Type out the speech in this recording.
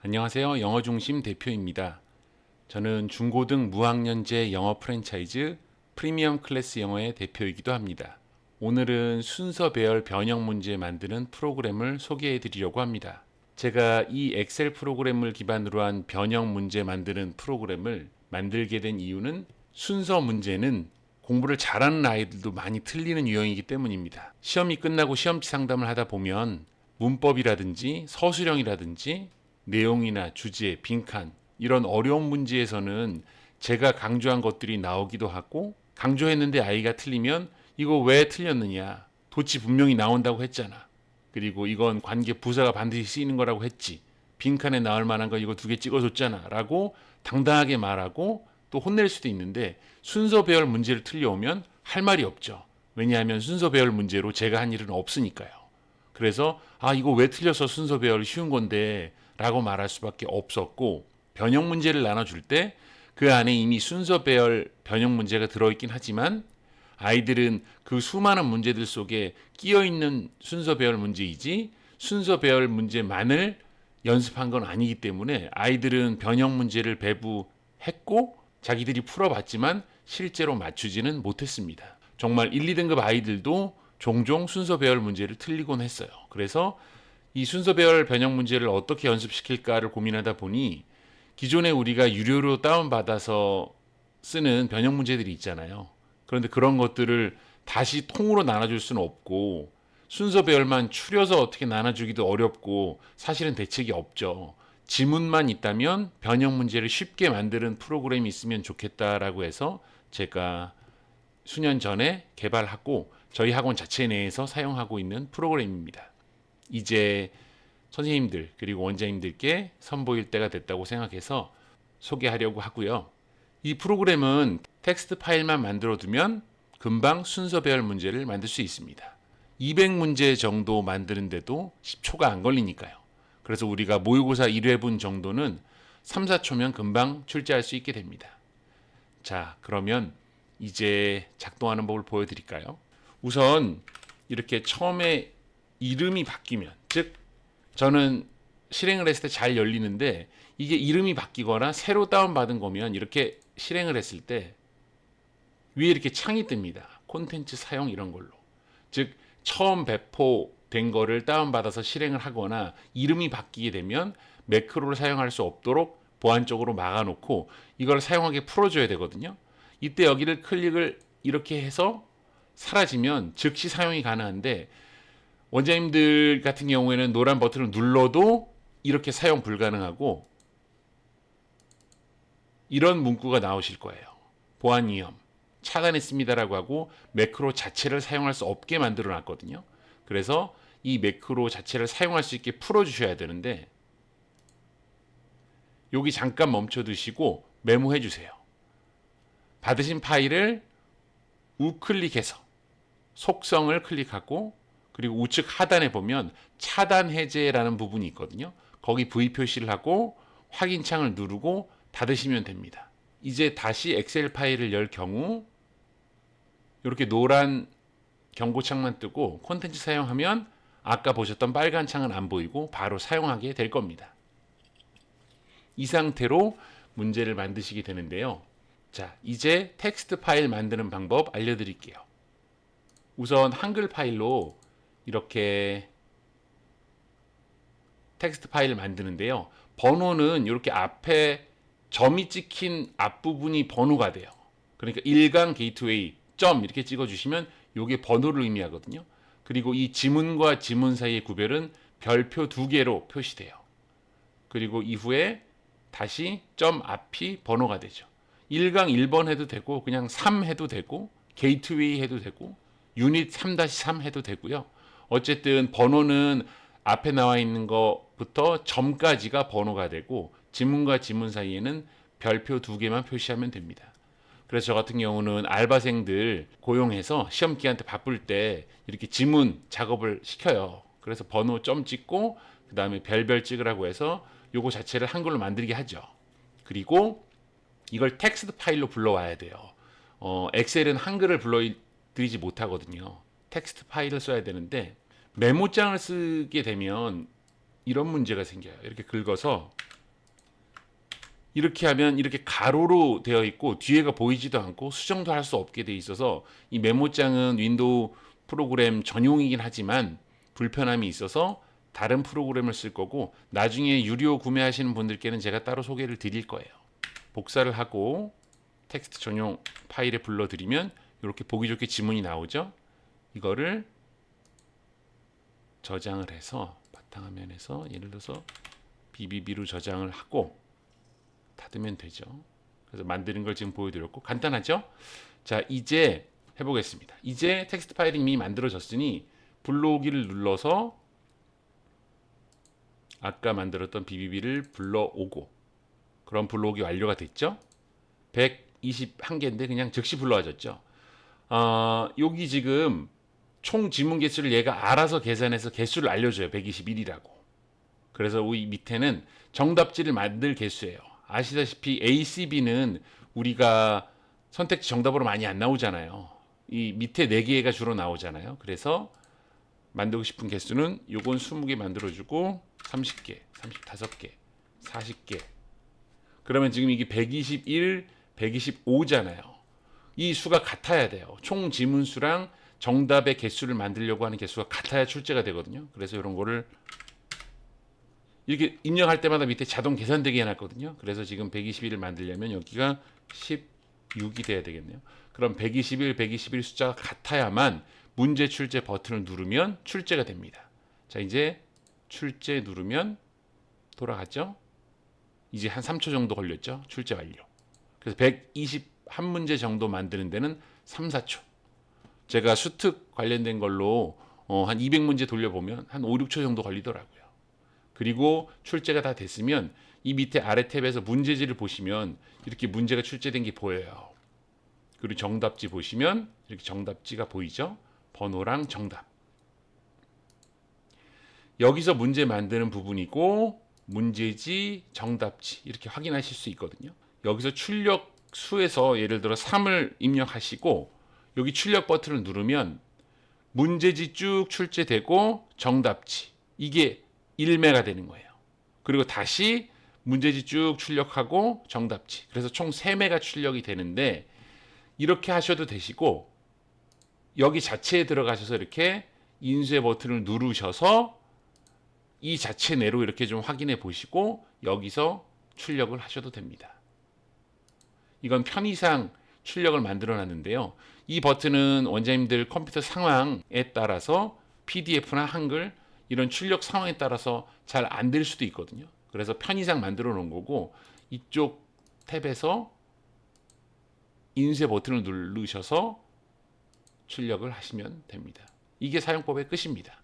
안녕하세요. 영어중심 대표입니다. 저는 중고등 무학년제 영어 프랜차이즈 프리미엄 클래스 영어의 대표이기도 합니다. 오늘은 순서 배열 변형 문제 만드는 프로그램을 소개해 드리려고 합니다. 제가 이 엑셀 프로그램을 기반으로 한 변형 문제 만드는 프로그램을 만들게 된 이유는 순서 문제는 공부를 잘하는 아이들도 많이 틀리는 유형이기 때문입니다. 시험이 끝나고 시험지 상담을 하다 보면 문법이라든지 서술형이라든지 내용이나 주제, 빈칸 이런 어려운 문제에서는 제가 강조한 것들이 나오기도 하고 강조했는데 아이가 틀리면 이거 왜 틀렸느냐? 도치 분명히 나온다고 했잖아. 그리고 이건 관계 부사가 반드시 쓰이는 거라고 했지. 빈칸에 나올 만한 거 이거 2개 찍어줬잖아. 라고 당당하게 말하고 또 혼낼 수도 있는데 순서 배열 문제를 틀려오면 할 말이 없죠. 왜냐하면 순서 배열 문제로 제가 한 일은 없으니까요. 그래서 이거 왜 틀려서 순서 배열 쉬운 건데 라고 말할 수밖에 없었고 변형 문제를 나눠줄 때 그 안에 이미 순서 배열 변형 문제가 들어있긴 하지만 아이들은 그 수많은 문제들 속에 끼어있는 순서 배열 문제이지 순서 배열 문제만을 연습한 건 아니기 때문에 아이들은 변형 문제를 배부했고 자기들이 풀어봤지만 실제로 맞추지는 못했습니다. 정말 1, 2등급 아이들도 종종 순서 배열 문제를 틀리곤 했어요. 그래서 이 순서 배열 변형 문제를 어떻게 연습시킬까를 고민하다 보니 기존에 우리가 유료로 다운받아서 쓰는 변형 문제들이 있잖아요. 그런데 그런 것들을 다시 통으로 나눠줄 수는 없고 순서 배열만 추려서 어떻게 나눠주기도 어렵고 사실은 대책이 없죠. 지문만 있다면 변형 문제를 쉽게 만드는 프로그램이 있으면 좋겠다라고 해서 제가 수년 전에 개발하고 저희 학원 자체 내에서 사용하고 있는 프로그램입니다. 이제 선생님들 그리고 원장님들께 선보일 때가 됐다고 생각해서 소개하려고 하고요. 이 프로그램은 텍스트 파일만 만들어 두면 금방 순서 배열 문제를 만들 수 있습니다. 200문제 정도 만드는데도 10초가 안 걸리니까요. 그래서 우리가 모의고사 1회분 정도는 3, 4초면 금방 출제할 수 있게 됩니다. 자, 그러면 이제 작동하는 법을 보여드릴까요? 우선 이렇게 처음에 이름이 바뀌면, 즉 저는 실행을 했을 때 잘 열리는데 이게 이름이 바뀌거나 새로 다운받은 거면 이렇게 실행을 했을 때 위에 이렇게 창이 뜹니다. 콘텐츠 사용 이런 걸로. 즉 처음 배포된 거를 다운받아서 실행을 하거나 이름이 바뀌게 되면 매크로를 사용할 수 없도록 보안적으로 막아놓고 이걸 사용하게 풀어줘야 되거든요. 이때 여기를 클릭을 이렇게 해서 사라지면 즉시 사용이 가능한데 원장님들 같은 경우에는 노란 버튼을 눌러도 이렇게 사용 불가능하고 이런 문구가 나오실 거예요. 보안 위험 차단했습니다라고 하고 매크로 자체를 사용할 수 없게 만들어 놨거든요. 그래서 이 매크로 자체를 사용할 수 있게 풀어 주셔야 되는데 여기 잠깐 멈춰 두시고 메모해 주세요. 받으신 파일을 우클릭해서 속성을 클릭하고 그리고 우측 하단에 보면 차단 해제라는 부분이 있거든요. 거기 V 표시를 하고 확인창을 누르고 닫으시면 됩니다. 이제 다시 엑셀 파일을 열 경우 이렇게 노란 경고창만 뜨고 콘텐츠 사용하면 아까 보셨던 빨간 창은 안 보이고 바로 사용하게 될 겁니다. 이 상태로 문제를 만드시게 되는데요. 자, 이제 텍스트 파일 만드는 방법 알려드릴게요. 우선 한글 파일로 이렇게 텍스트 파일을 만드는데요. 번호는 이렇게 앞에 점이 찍힌 앞부분이 번호가 돼요. 그러니까 1강 게이트웨이 점 이렇게 찍어주시면 이게 번호를 의미하거든요. 그리고 이 지문과 지문 사이의 구별은 별표 2개로 표시돼요. 그리고 이후에 다시 점 앞이 번호가 되죠. 1강 1번 해도 되고 그냥 3 해도 되고 게이트웨이 해도 되고 유닛 3-3 해도 되고요. 어쨌든 번호는 앞에 나와 있는 것부터 점까지가 번호가 되고 지문과 지문 사이에는 별표 2개만 표시하면 됩니다. 그래서 저 같은 경우는 알바생들 고용해서 시험 기간 때 바쁠 때 이렇게 지문 작업을 시켜요. 그래서 번호 점 찍고 그 다음에 별별 찍으라고 해서 요거 자체를 한글로 만들게 하죠. 그리고 이걸 텍스트 파일로 불러와야 돼요. 엑셀은 한글을 불러드리지 못하거든요. 텍스트 파일을 써야 되는데 메모장을 쓰게 되면 이런 문제가 생겨요. 이렇게 긁어서 이렇게 하면 이렇게 가로로 되어 있고 뒤에가 보이지도 않고 수정도 할 수 없게 돼 있어서 이 메모장은 윈도우 프로그램 전용이긴 하지만 불편함이 있어서 다른 프로그램을 쓸 거고 나중에 유료 구매하시는 분들께는 제가 따로 소개를 드릴 거예요. 복사를 하고 텍스트 전용 파일에 불러드리면 이렇게 보기 좋게 지문이 나오죠. 이거를 저장을 해서 바탕화면에서 예를 들어서 BBB로 저장을 하고 닫으면 되죠. 그래서 만드는 걸 지금 보여드렸고 간단하죠? 자, 이제 해보겠습니다. 이제 텍스트 파일이 이미 만들어졌으니 불러오기를 눌러서 아까 만들었던 BBB를 불러오고 그럼 불러오기 완료가 됐죠? 121개인데 그냥 즉시 불러와졌죠. 여기 지금 총 지문 개수를 얘가 알아서 계산해서 개수를 알려줘요. 121이라고. 그래서 이 밑에는 정답지를 만들 개수예요. 아시다시피 ACB는 우리가 선택지 정답으로 많이 안 나오잖아요. 이 밑에 4개가 주로 나오잖아요. 그래서 만들고 싶은 개수는 요건 20개 만들어주고 30개, 35개, 40개. 그러면 지금 이게 121, 125잖아요. 이 수가 같아야 돼요. 총 지문수랑 정답의 개수를 만들려고 하는 개수가 같아야 출제가 되거든요. 그래서 이런 거를 이렇게 입력할 때마다 밑에 자동 계산되게 해놨거든요. 그래서 지금 121을 만들려면 여기가 16이 돼야 되겠네요. 그럼 121, 121 숫자가 같아야만 문제 출제 버튼을 누르면 출제가 됩니다. 자, 이제 출제 누르면 돌아갔죠? 이제 한 3초 정도 걸렸죠? 출제 완료. 그래서 121문제 정도 만드는 데는 3, 4초. 제가 수특 관련된 걸로 한 200문제 돌려보면 한 5, 6초 정도 걸리더라고요. 그리고 출제가 다 됐으면 이 밑에 아래 탭에서 문제지를 보시면 이렇게 문제가 출제된 게 보여요. 그리고 정답지 보시면 이렇게 정답지가 보이죠? 번호랑 정답. 여기서 문제 만드는 부분이고 문제지, 정답지 이렇게 확인하실 수 있거든요. 여기서 출력 수에서 예를 들어 3을 입력하시고 여기 출력 버튼을 누르면 문제지 쭉 출제되고 정답지 이게 1매가 되는 거예요. 그리고 다시 문제지 쭉 출력하고 정답지. 그래서 총 3매가 출력이 되는데 이렇게 하셔도 되시고 여기 자체에 들어가셔서 이렇게 인쇄 버튼을 누르셔서 이 자체 내로 이렇게 좀 확인해 보시고 여기서 출력을 하셔도 됩니다. 이건 편의상 출력을 만들어 놨는데요. 이 버튼은 원장님들 컴퓨터 상황에 따라서 PDF나 한글 이런 출력 상황에 따라서 잘 안 될 수도 있거든요. 그래서 편의상 만들어 놓은 거고 이쪽 탭에서 인쇄 버튼을 누르셔서 출력을 하시면 됩니다. 이게 사용법의 끝입니다.